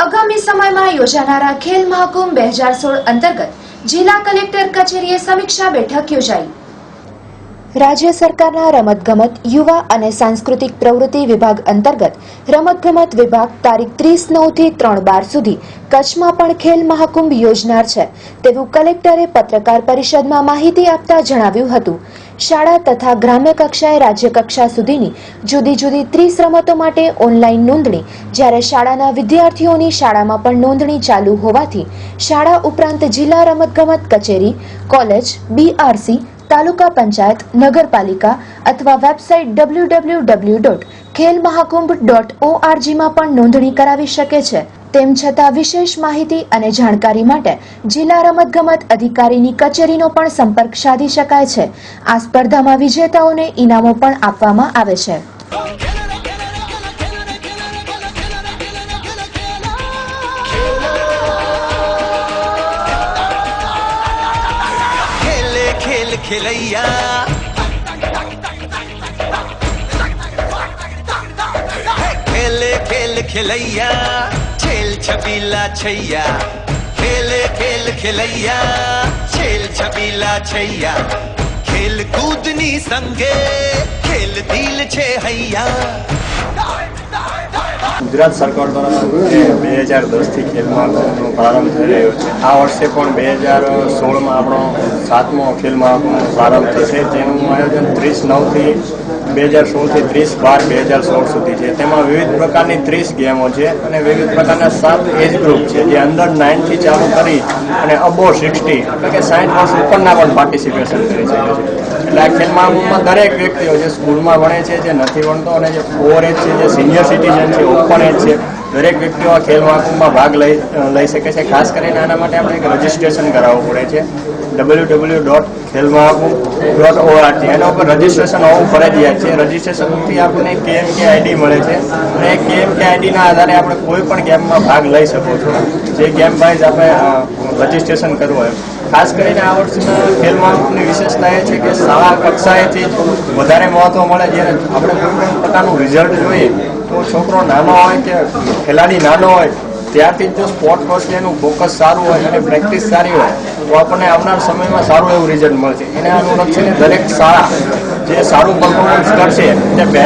આગામી સમયમાં યોજાનારા ખેલ મહાકુંભ 2016 અંતર્ગત જિલ્લા કલેક્ટર કચેરીએ સમીક્ષા બેઠક યોજાઈ। રાજ્ય સરકારના રમતગમત યુવા અને સાંસ્કૃતિક પ્રવૃત્તિ વિભાગ અંતર્ગત રમતગમત વિભાગ તારીખ 30/9 થી 3/12 સુધી કચ્છમાં પણ ખેલ મહાકુંભ યોજનાર છે તેવું કલેક્ટરે પત્રકાર પરિષદમાં માહિતી આપતા જણાવ્યું હતું। શાળા તથા ગ્રામ્ય કક્ષાએ રાજ્ય કક્ષા સુધીની જુદી જુદી 30 રમતો માટે ઓનલાઈન નોંધણી, જ્યારે શાળાના વિદ્યાર્થીઓની શાળામાં પણ નોંધણી ચાલુ હોવાથી શાળા ઉપરાંત જિલ્લા રમતગમત કચેરી, કોલેજ, બીઆરસી, તાલુકા પંચાયત, નગરપાલિકા અથવા વેબસાઇટ www.khelmahakumbh.org માં પણ નોંધણી કરાવી શકે છે। તેમ છતાં વિશેષ માહિતી અને જાણકારી માટે જિલ્લા રમતગમત અધિકારીની કચેરીનો પણ સંપર્ક સાધી શકાય છે। આ સ્પર્ધામાં વિજેતાઓને ઇનામો પણ આપવામાં આવે છે। खिलैया खेले खेल खिलैया खेल छबीला छैया खेले खेल खिलैया खेल छबीला छैया खेल कूदनी संगे खेल दिल छे हैया। गुजरात सरकार द्वारा 2010 થી ખેલ મહાકુંભનો પ્રારંભ થઈ રહ્યો છે। આ વર્ષે પણ 2016માં આપણો 7મો ખેલ મહાકુંભનો પ્રારંભ થશે, જેનું આયોજન 30/9 થી 2016 થી 30/12/2016 સુધી છે। તેમાં વિવિધ પ્રકારની 30 ગેમો છે અને વિવિધ પ્રકારના 7 એજ ગ્રુપ છે, જે અંડર 9 થી ચાલુ કરી અને અબો 60 એટલે કે 60 વર્ષ ઉપરના પણ પાર્ટિસિપેશન કરી શકે છે। એટલે આ ખેલ મહાકુંભમાં દરેક વ્યક્તિઓ જે સ્કૂલમાં ભણે છે, જે નથી ભણતો અને જે ઓવર એજ છે, જે સિનિયર સિટીઝન છે, ઓપન એજ છે, દરેક વ્યક્તિઓ આ ખેલ મહાકુંભમાં ભાગ લઈ શકે છે। ખાસ કરીને આના માટે આપણે એક રજીસ્ટ્રેશન કરાવવું પડે છે, www.khelmahakumbh.org એના ઉપર રજીસ્ટ્રેશન હોવું ફરજિયાત છે। રજીસ્ટ્રેશનથી આપણને KMK આઈડી મળે છે અને KMK આઈડીના આધારે આપણે કોઈ પણ ગેમમાં ભાગ લઈ શકો છો, જે ગેમ વાઇઝ આપણે રજીસ્ટ્રેશન કરવું હોય। ખાસ કરીને આ વર્ષના ખેલ મહાકુંભની વિશેષતા એ છે કે શાળા કક્ષાએથી વધારે મહત્વ મળે। જ્યારે આપણે કોઈ પણ પ્રકારનું રિઝલ્ટ જોઈએ તો છોકરો નાનો હોય કે ખેલાડી નાનો હોય ત્યારથી જો સ્પોર્ટ પ્રત્યે એનું ફોકસ સારું હોય અને પ્રેક્ટિસ સારી હોય તો આપણને આવનાર સમયમાં સારું એવું રિઝલ્ટ મળશે। એને અનુલક્ષીને દરેક શાળા જે સારું પરફોર્મન્સ કરશે તે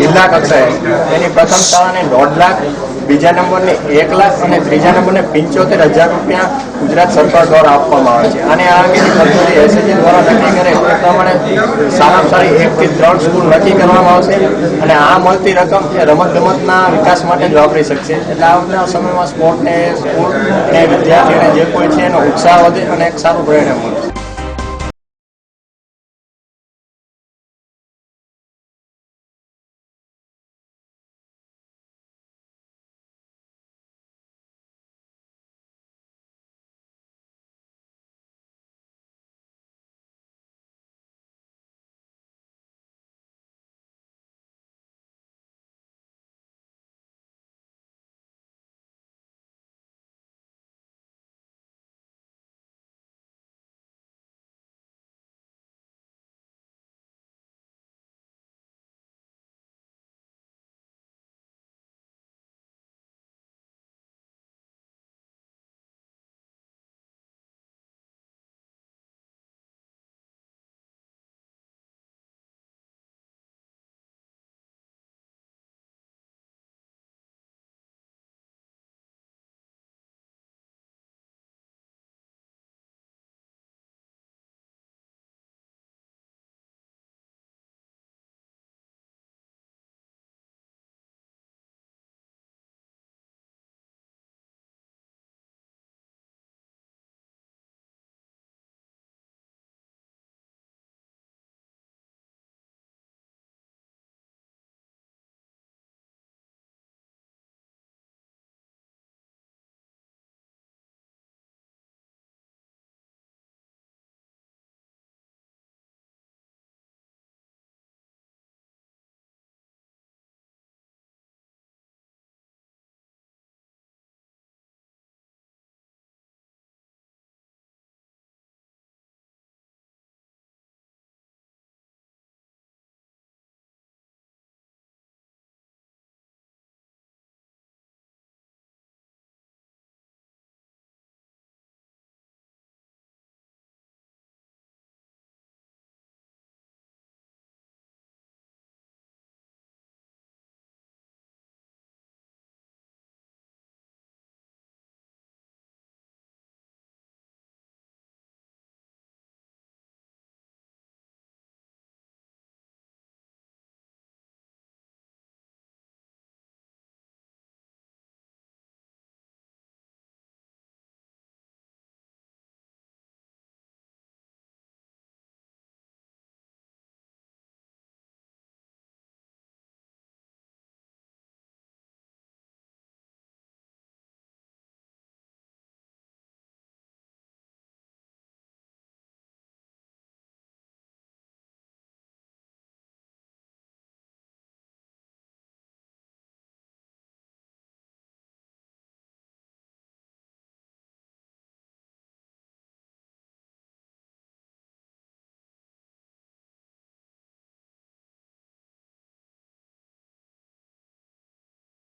જિલ્લા કક્ષાએ એની પ્રથમ શાળાને 1.5 લાખ, બીજા નંબરને 1 લાખ અને ત્રીજા નંબરને 75,000 રૂપિયા ગુજરાત સરકાર દ્વારા આપવામાં આવે છે। અને આ અંગેની પદ્ધતિ એસએજી દ્વારા નક્કી કરે તે પ્રમાણે સારામાં સારી 1 થી 3 સ્કૂલ નક્કી કરવામાં આવશે અને આ મળતી રકમ એ રમતગમતના વિકાસ માટે જ વાપરી શકશે। એટલે આવનારા સમયમાં સ્પોર્ટને, સ્કૂલ અને વિદ્યાર્થીઓને જે કોઈ છે એનો ઉત્સાહ વધે અને એક સારું પરિણામ મળે।